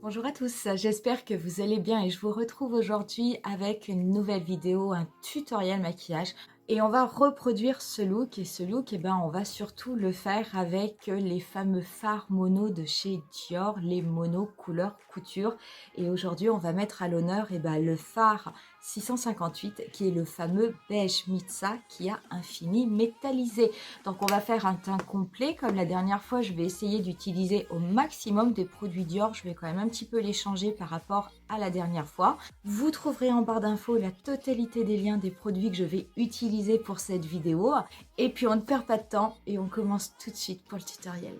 Bonjour à tous, j'espère que vous allez bien et je vous retrouve aujourd'hui avec une nouvelle vidéo, un tutoriel maquillage. Et on va reproduire ce look et ce look, on va surtout le faire avec les fameux fards mono de chez Dior, les mono couleur couture. Et aujourd'hui, on va mettre à l'honneur le fard 658 qui est le fameux beige Mitsa qui a un fini métallisé. Donc on va faire un teint complet. Comme la dernière fois, je vais essayer d'utiliser au maximum des produits Dior. Je vais quand même un petit peu les changer par rapport à la dernière fois. Vous trouverez en barre d'infos la totalité des liens des produits que je vais utiliser pour cette vidéo. Et puis on ne perd pas de temps et on commence tout de suite pour le tutoriel.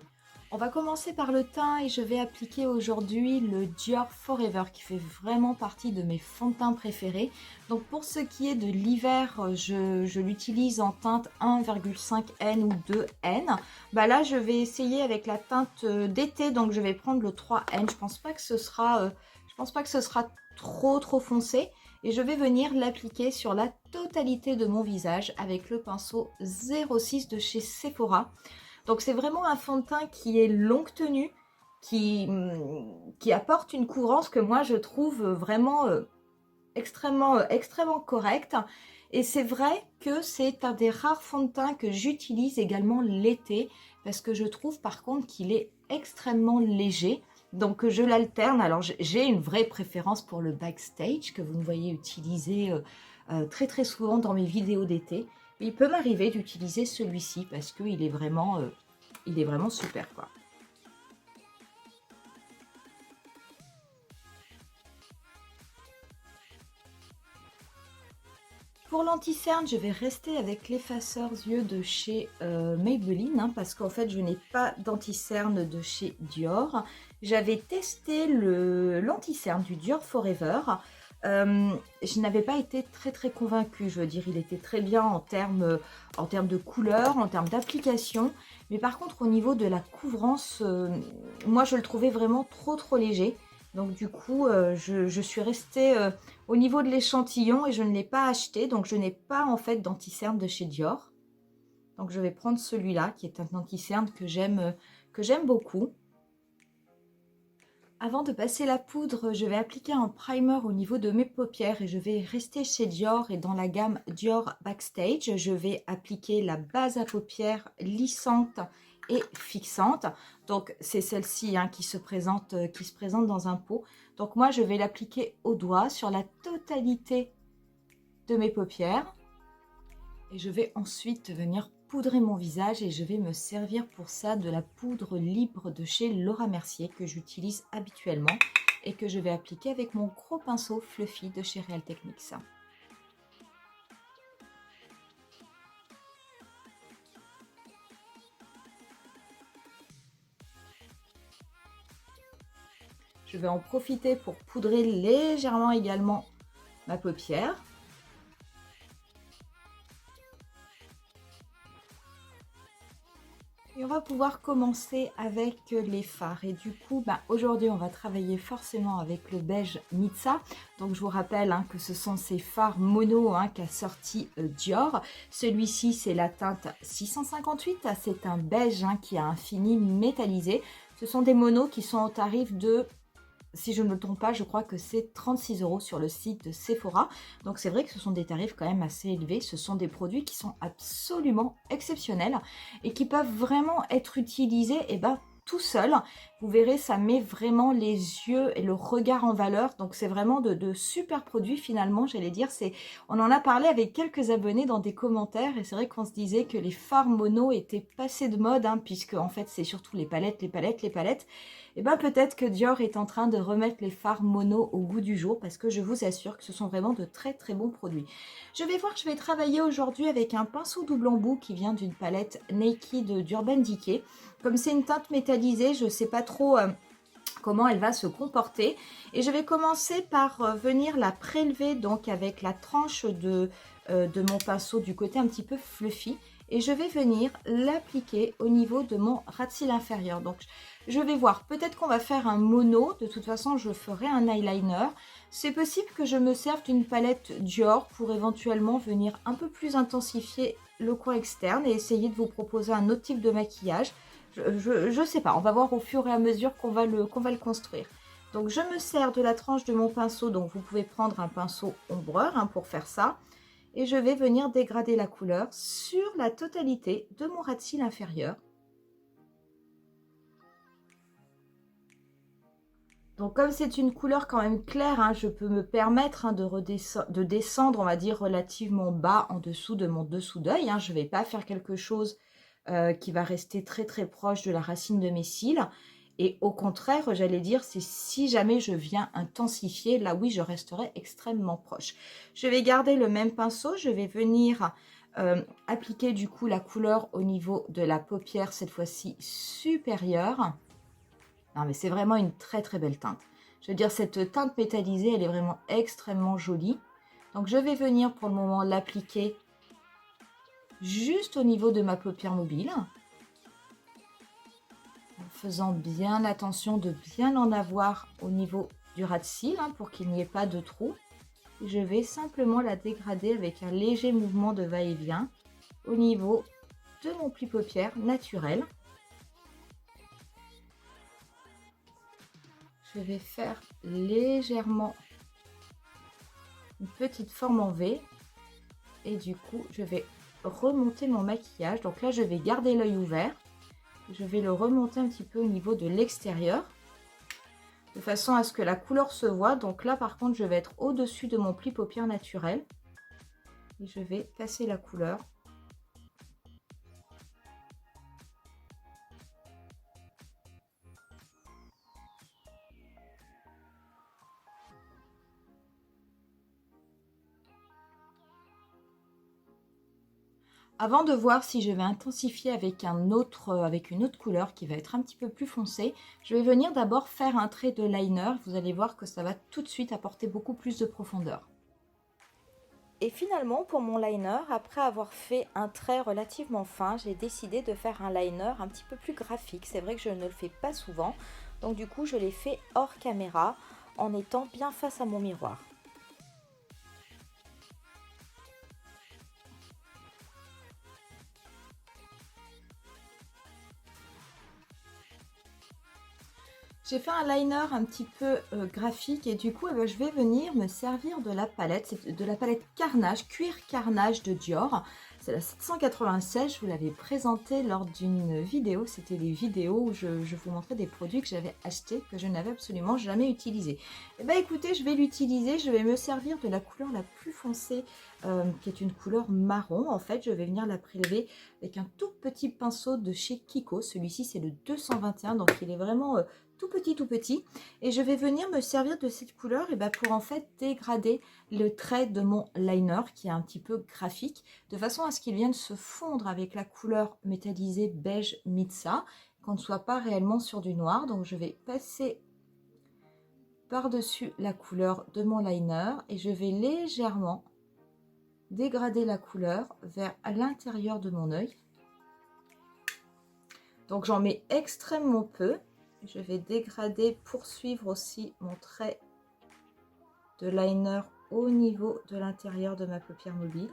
On va commencer par le teint et je vais appliquer aujourd'hui le Dior Forever qui fait vraiment partie de mes fonds de teint préférés. Donc pour ce qui est de l'hiver, je l'utilise en teinte 1,5N ou 2N. Là je vais essayer avec la teinte d'été, donc je vais prendre le 3N. Je pense pas que ce sera trop foncé. Et je vais venir l'appliquer sur la totalité de mon visage avec le pinceau 06 de chez Sephora. Donc c'est vraiment un fond de teint qui est longue tenue, qui apporte une couvrance que moi je trouve vraiment extrêmement correcte. Et c'est vrai que c'est un des rares fonds de teint que j'utilise également l'été parce que je trouve par contre qu'il est extrêmement léger. Donc je l'alterne. Alors j'ai une vraie préférence pour le backstage que vous me voyez utiliser très souvent dans mes vidéos d'été. Mais il peut m'arriver d'utiliser celui-ci parce qu'il est vraiment super quoi. Pour l'anti-cerne, je vais rester avec l'effaceur yeux de chez Maybelline parce qu'en fait, je n'ai pas d'anti-cerne de chez Dior. J'avais testé l'anti-cerne du Dior Forever. Je n'avais pas été très convaincue. Je veux dire, il était très bien en termes de couleur, en termes d'application. Mais par contre, au niveau de la couvrance, moi, je le trouvais vraiment trop léger. Donc du coup, je suis restée au niveau de l'échantillon et je ne l'ai pas acheté. Donc je n'ai pas en fait d'anti-cerne de chez Dior. Donc je vais prendre celui-là qui est un anti-cerne que j'aime beaucoup. Avant de passer la poudre, je vais appliquer un primer au niveau de mes paupières et je vais rester chez Dior et dans la gamme Dior Backstage. Je vais appliquer la base à paupières lissante et fixante. Donc c'est celle-ci qui se présente dans un pot. Donc moi je vais l'appliquer au doigt sur la totalité de mes paupières. Et je vais ensuite venir poudrer mon visage et je vais me servir pour ça de la poudre libre de chez Laura Mercier que j'utilise habituellement et que je vais appliquer avec mon gros pinceau Fluffy de chez Real Techniques. Je vais en profiter pour poudrer légèrement également ma paupière. Et on va pouvoir commencer avec les fards. Et du coup, aujourd'hui, on va travailler forcément avec le beige Mitsa. Donc, je vous rappelle que ce sont ces fards mono qu'a sorti Dior. Celui-ci, c'est la teinte 658. C'est un beige qui a un fini métallisé. Ce sont des monos qui sont au tarif de... Si je ne me trompe pas, je crois que c'est 36 € sur le site de Sephora. Donc c'est vrai que ce sont des tarifs quand même assez élevés. Ce sont des produits qui sont absolument exceptionnels et qui peuvent vraiment être utilisés tout seul. Vous verrez, ça met vraiment les yeux et le regard en valeur. Donc c'est vraiment de super produits finalement, j'allais dire. On en a parlé avec quelques abonnés dans des commentaires et c'est vrai qu'on se disait que les fards mono étaient passés de mode puisque en fait c'est surtout les palettes. Et peut-être que Dior est en train de remettre les fards mono au goût du jour parce que je vous assure que ce sont vraiment de très bons produits. Je vais travailler aujourd'hui avec un pinceau double embout qui vient d'une palette Naked d'Urban Decay. Comme c'est une teinte métallisée, je ne sais pas trop comment elle va se comporter. Et je vais commencer par venir la prélever donc avec la tranche de mon pinceau du côté un petit peu fluffy. Et je vais venir l'appliquer au niveau de mon ras de cils inférieur. Donc je vais voir, peut-être qu'on va faire un mono. De toute façon, je ferai un eyeliner. C'est possible que je me serve d'une palette Dior pour éventuellement venir un peu plus intensifier le coin externe et essayer de vous proposer un autre type de maquillage. Je sais pas, on va voir au fur et à mesure qu'on va le construire. Donc je me sers de la tranche de mon pinceau, donc vous pouvez prendre un pinceau ombreur hein, pour faire ça. Et je vais venir dégrader la couleur sur la totalité de mon ras de cils inférieur. Donc comme c'est une couleur quand même claire, hein, je peux me permettre hein, de descendre, on va dire, relativement bas en dessous de mon dessous d'œil. Hein. Je ne vais pas faire quelque chose qui va rester très très proche de la racine de mes cils. Et au contraire, j'allais dire, c'est si jamais je viens intensifier, là oui, je resterai extrêmement proche. Je vais garder le même pinceau, je vais venir appliquer du coup la couleur au niveau de la paupière, cette fois-ci supérieure. Non, mais c'est vraiment une très très belle teinte. Je veux dire, cette teinte métallisée, elle est vraiment extrêmement jolie. Donc, je vais venir pour le moment l'appliquer juste au niveau de ma paupière mobile. En faisant bien attention de bien en avoir au niveau du ras de cils hein, pour qu'il n'y ait pas de trou. Je vais simplement la dégrader avec un léger mouvement de va-et-vient au niveau de mon pli paupière naturel. Je vais faire légèrement une petite forme en V et du coup je vais remonter mon maquillage. Donc là je vais garder l'œil ouvert, je vais le remonter un petit peu au niveau de l'extérieur de façon à ce que la couleur se voit. Donc là par contre je vais être au dessus de mon pli paupière naturel et je vais passer la couleur. Avant de voir si je vais intensifier avec une autre couleur qui va être un petit peu plus foncée, je vais venir d'abord faire un trait de liner. Vous allez voir que ça va tout de suite apporter beaucoup plus de profondeur. Et finalement, pour mon liner, après avoir fait un trait relativement fin, j'ai décidé de faire un liner un petit peu plus graphique. C'est vrai que je ne le fais pas souvent, donc du coup je l'ai fait hors caméra en étant bien face à mon miroir. J'ai fait un liner un petit peu graphique et du coup eh ben, je vais venir me servir de la palette, c'est de la palette Carnage, cuir Carnage de Dior. C'est la 796, je vous l'avais présentée lors d'une vidéo, c'était des vidéos où je vous montrais des produits que j'avais achetés, que je n'avais absolument jamais utilisés. Et bien écoutez, je vais l'utiliser, je vais me servir de la couleur la plus foncée, qui est une couleur marron. En fait, je vais venir la prélever avec un tout petit pinceau de chez Kiko, celui-ci c'est le 221, donc il est vraiment... tout petit et je vais venir me servir de cette couleur et ben pour en fait dégrader le trait de mon liner qui est un petit peu graphique de façon à ce qu'il vienne se fondre avec la couleur métallisée beige Mitsa, qu'on ne soit pas réellement sur du noir. Donc je vais passer par-dessus la couleur de mon liner et je vais légèrement dégrader la couleur vers l'intérieur de mon œil. Donc j'en mets extrêmement peu. Je vais dégrader, poursuivre aussi mon trait de liner au niveau de l'intérieur de ma paupière mobile.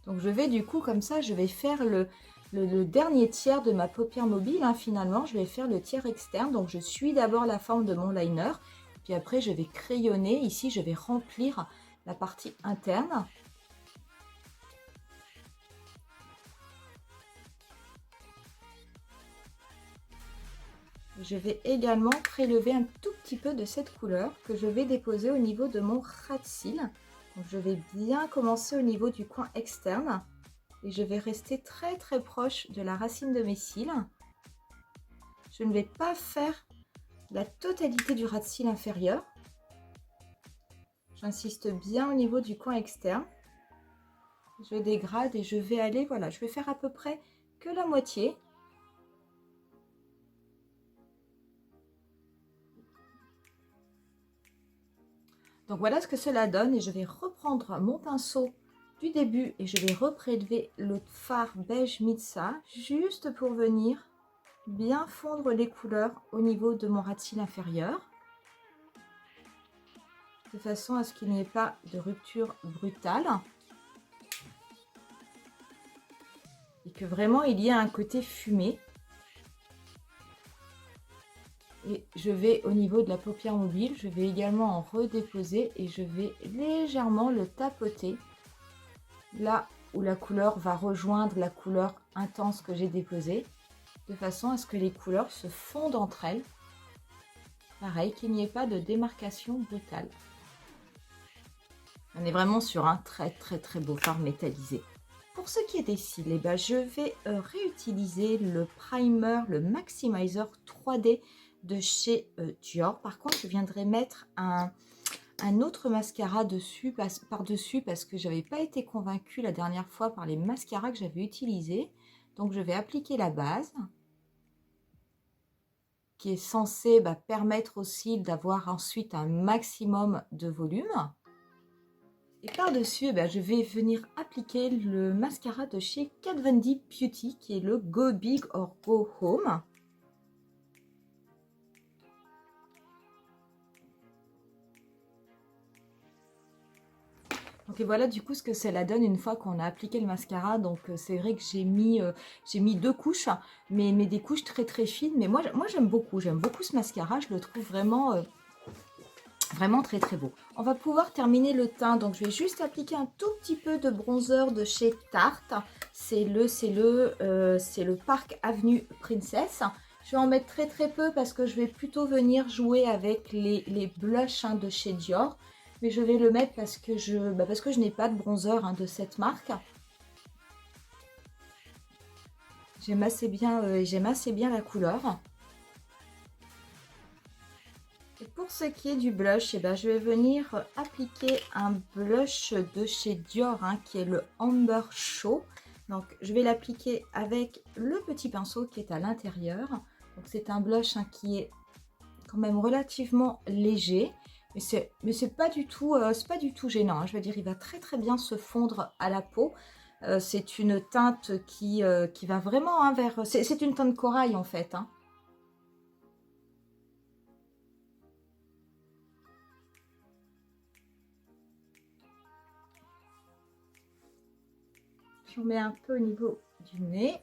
Donc je vais du coup comme ça, je vais faire le dernier tiers de ma paupière mobile. Hein, finalement, je vais faire le tiers externe. Donc je suis d'abord la forme de mon liner. Puis après, je vais crayonner. Ici, je vais remplir la partie interne. Je vais également prélever un tout petit peu de cette couleur que je vais déposer au niveau de mon ras de cils. Donc je vais bien commencer au niveau du coin externe. Et je vais rester très très proche de la racine de mes cils. Je ne vais pas faire la totalité du ras de cils inférieur. J'insiste bien au niveau du coin externe. Je dégrade et je vais aller, voilà, je vais faire à peu près que la moitié. Donc voilà ce que cela donne et je vais reprendre mon pinceau du début et je vais reprélever le fard beige Mitsa juste pour venir bien fondre les couleurs au niveau de mon ras de cils inférieur. de façon à ce qu'il n'y ait pas de rupture brutale. Et que vraiment il y ait un côté fumé. Et je vais au niveau de la paupière mobile, je vais également en redéposer et je vais légèrement le tapoter là où la couleur va rejoindre la couleur intense que j'ai déposée, de façon à ce que les couleurs se fondent entre elles. Pareil, qu'il n'y ait pas de démarcation brutale. On est vraiment sur un très beau fard métallisé. Pour ce qui est des cils, eh ben, je vais réutiliser le primer, le Maximizer 3D de chez Dior. Par contre, je viendrai mettre un autre mascara par-dessus parce que je n'avais pas été convaincue la dernière fois par les mascaras que j'avais utilisés. Donc, je vais appliquer la base qui est censée permettre aux cils d'avoir ensuite un maximum de volume. Et par-dessus, je vais venir appliquer le mascara de chez Kat Von D Beauty qui est le Go Big or Go Home. Donc et voilà du coup ce que cela donne une fois qu'on a appliqué le mascara. Donc c'est vrai que j'ai mis 2 couches, mais des couches très fines. Mais moi j'aime beaucoup ce mascara, je le trouve vraiment très beau. On va pouvoir terminer le teint, donc je vais juste appliquer un tout petit peu de bronzer de chez Tarte. C'est le Park Avenue Princess. Je vais en mettre très peu parce que je vais plutôt venir jouer avec les blushs de chez Dior. Mais je vais le mettre parce que je n'ai pas de bronzer de cette marque. J'aime assez bien la couleur. Et pour ce qui est du blush, je vais venir appliquer un blush de chez Dior qui est le Amber Show. Donc je vais l'appliquer avec le petit pinceau qui est à l'intérieur. Donc c'est un blush qui est quand même relativement léger. Mais c'est pas du tout gênant. Je veux dire, il va très bien se fondre à la peau. C'est une teinte qui va vraiment vers... C'est une teinte corail en fait. Je mets un peu au niveau du nez.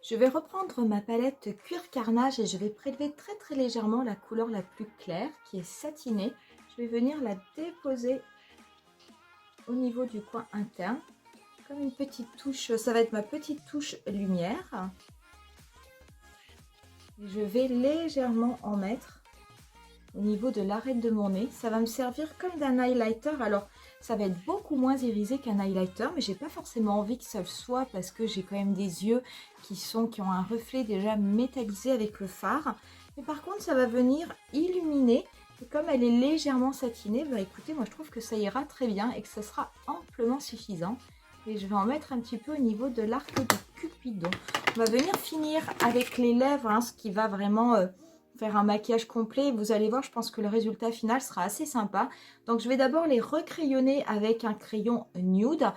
Je vais reprendre ma palette Cuir Carnage et je vais prélever très légèrement la couleur la plus claire qui est satinée. Je vais venir la déposer au niveau du coin interne comme une petite touche, ça va être ma petite touche lumière. Je vais légèrement en mettre au niveau de l'arête de mon nez. Ça va me servir comme d'un highlighter. Alors ça va être beaucoup moins irisé qu'un highlighter, mais j'ai pas forcément envie que ça le soit parce que j'ai quand même des yeux qui ont un reflet déjà métallisé avec le fard. Mais par contre, ça va venir illuminer. Et comme elle est légèrement satinée, écoutez, moi je trouve que ça ira très bien et que ça sera amplement suffisant. Et je vais en mettre un petit peu au niveau de l'arc de Cupidon. On va venir finir avec les lèvres, ce qui va vraiment... faire un maquillage complet. Vous allez voir, je pense que le résultat final sera assez sympa. Donc je vais d'abord les recrayonner avec un crayon nude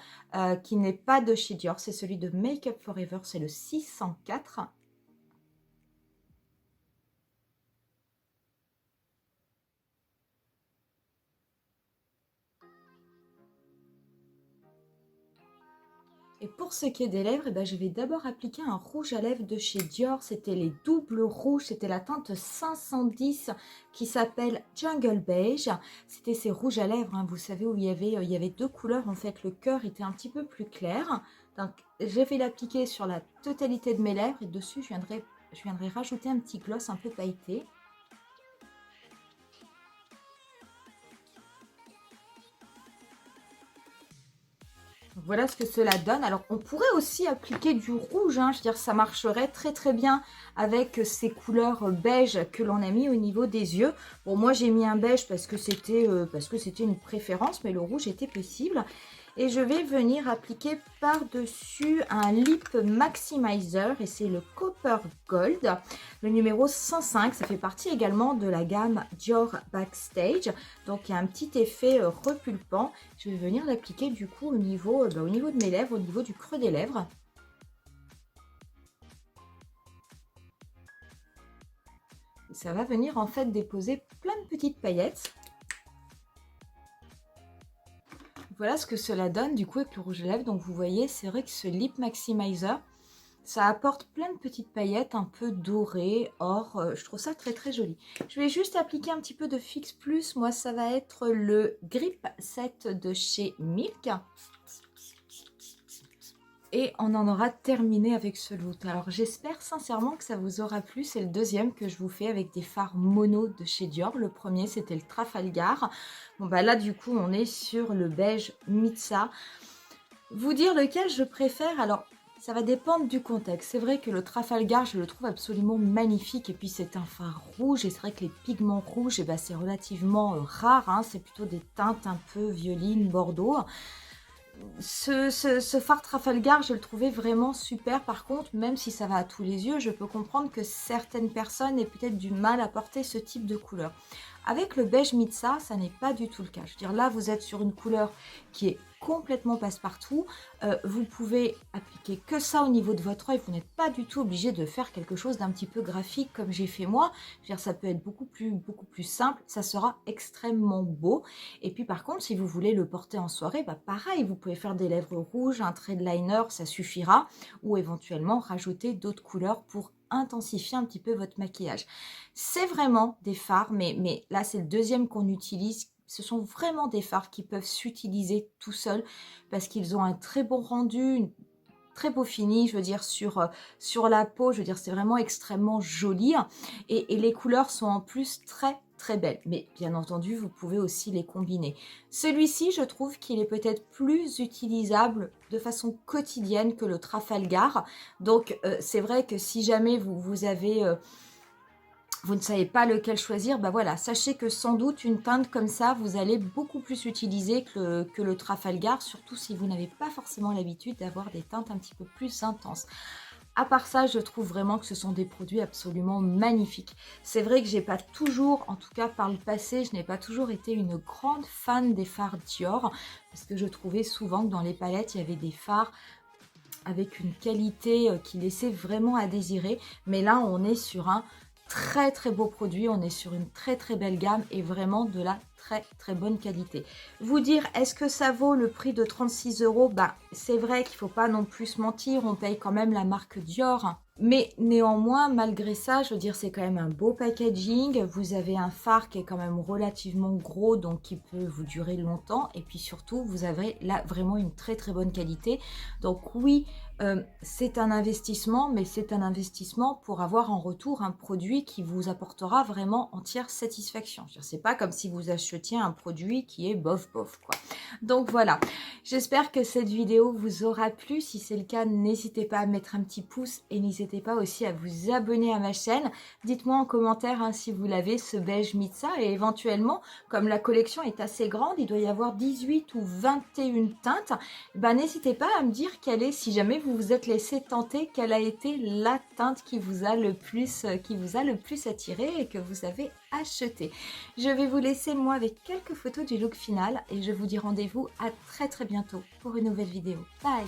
qui n'est pas de chez Dior, c'est celui de Make Up For Ever, c'est le 604. Et pour ce qui est des lèvres, je vais d'abord appliquer un rouge à lèvres de chez Dior. C'était les doubles rouges, c'était la teinte 510 qui s'appelle Jungle Beige. C'était ces rouges à lèvres, vous savez, où il y avait 2 couleurs. En fait, le cœur était un petit peu plus clair. Donc, je vais l'appliquer sur la totalité de mes lèvres. Et dessus, je viendrai rajouter un petit gloss un peu pailleté. Voilà ce que cela donne. Alors, on pourrait aussi appliquer du rouge. Je veux dire, ça marcherait très bien avec ces couleurs beige que l'on a mis au niveau des yeux. Bon, moi, j'ai mis un beige parce que c'était une préférence, mais le rouge était possible. Et je vais venir appliquer par-dessus un Lip Maximizer. Et c'est le Copper Gold, le numéro 105. Ça fait partie également de la gamme Dior Backstage. Donc, il y a un petit effet repulpant. Je vais venir l'appliquer du coup au niveau de mes lèvres, au niveau du creux des lèvres. Et ça va venir en fait déposer plein de petites paillettes. voilà ce que cela donne du coup avec le rouge à lèvres. Donc vous voyez, c'est vrai que ce Lip Maximizer, ça apporte plein de petites paillettes un peu dorées, or, je trouve ça très très joli. Je vais juste appliquer un petit peu de Fix Plus. Moi, ça va être le Grip Set de chez Milk. Et on en aura terminé avec ce look. Alors j'espère sincèrement que ça vous aura plu. C'est le deuxième que je vous fais avec des fards mono de chez Dior. Le premier c'était le Trafalgar. Bon bah là du coup on est sur le beige Mitsa. Vous dire lequel je préfère, alors ça va dépendre du contexte. C'est vrai que le Trafalgar je le trouve absolument magnifique et puis c'est un fard rouge et c'est vrai que les pigments rouges et ben, c'est relativement rare. Hein. C'est plutôt des teintes un peu violine, bordeaux. Ce fard Trafalgar, je le trouvais vraiment super. Par contre, même si ça va à tous les yeux, je peux comprendre que certaines personnes aient peut-être du mal à porter ce type de couleur. Avec le beige Mitsa, ça n'est pas du tout le cas. Je veux dire, là, vous êtes sur une couleur qui est complètement passe-partout. Vous pouvez appliquer que ça au niveau de votre œil. Vous n'êtes pas du tout obligé de faire quelque chose d'un petit peu graphique comme j'ai fait moi. Je veux dire, ça peut être beaucoup plus simple. Ça sera extrêmement beau. Et puis par contre, si vous voulez le porter en soirée, bah pareil, vous pouvez faire des lèvres rouges, un trait de liner, ça suffira. Ou éventuellement rajouter d'autres couleurs pour intensifier un petit peu votre maquillage. C'est vraiment des fards, mais là c'est le deuxième qu'on utilise. Ce sont vraiment des fards qui peuvent s'utiliser tout seuls parce qu'ils ont un très bon rendu, très beau fini, je veux dire, sur la peau. Je veux dire, c'est vraiment extrêmement joli. Et les couleurs sont en plus très belles. Mais bien entendu, vous pouvez aussi les combiner. Celui-ci, je trouve qu'il est peut-être plus utilisable de façon quotidienne que le Trafalgar. Donc, c'est vrai que si jamais vous avez... vous ne savez pas lequel choisir, bah voilà, sachez que sans doute une teinte comme ça, vous allez beaucoup plus utiliser que le Trafalgar, surtout si vous n'avez pas forcément l'habitude d'avoir des teintes un petit peu plus intenses. À part ça, je trouve vraiment que ce sont des produits absolument magnifiques. C'est vrai que j'ai pas toujours, en tout cas par le passé, je n'ai pas toujours été une grande fan des fards Dior, parce que je trouvais souvent que dans les palettes, il y avait des fards avec une qualité qui laissait vraiment à désirer. Mais là, on est sur un très beau produit, on est sur une très belle gamme et vraiment de la très bonne qualité. Vous dire, est-ce que ça vaut le prix de 36 €? Bah, c'est vrai qu'il ne faut pas non plus se mentir, on paye quand même la marque Dior. Mais néanmoins, malgré ça, je veux dire, c'est quand même un beau packaging. Vous avez un fard qui est quand même relativement gros, donc qui peut vous durer longtemps. Et puis surtout, vous avez là vraiment une très bonne qualité. Donc oui, c'est un investissement, mais c'est un investissement pour avoir en retour un produit qui vous apportera vraiment entière satisfaction. C'est pas comme si vous achetiez un produit qui est bof quoi. Donc voilà, j'espère que cette vidéo vous aura plu. Si c'est le cas, n'hésitez pas à mettre un petit pouce et n'hésitez pas aussi à vous abonner à ma chaîne. Dites-moi en commentaire hein, si vous l'avez, ce beige Mitsa, et éventuellement, comme la collection est assez grande, il doit y avoir 18 ou 21 teintes, ben, n'hésitez pas à me dire quelle est, si jamais vous vous êtes laissé tenter, quelle a été la teinte qui vous a le plus attiré et que vous avez acheté. Je vais vous laisser moi avec quelques photos du look final et je vous dis rendez-vous à très bientôt pour une nouvelle vidéo. Bye!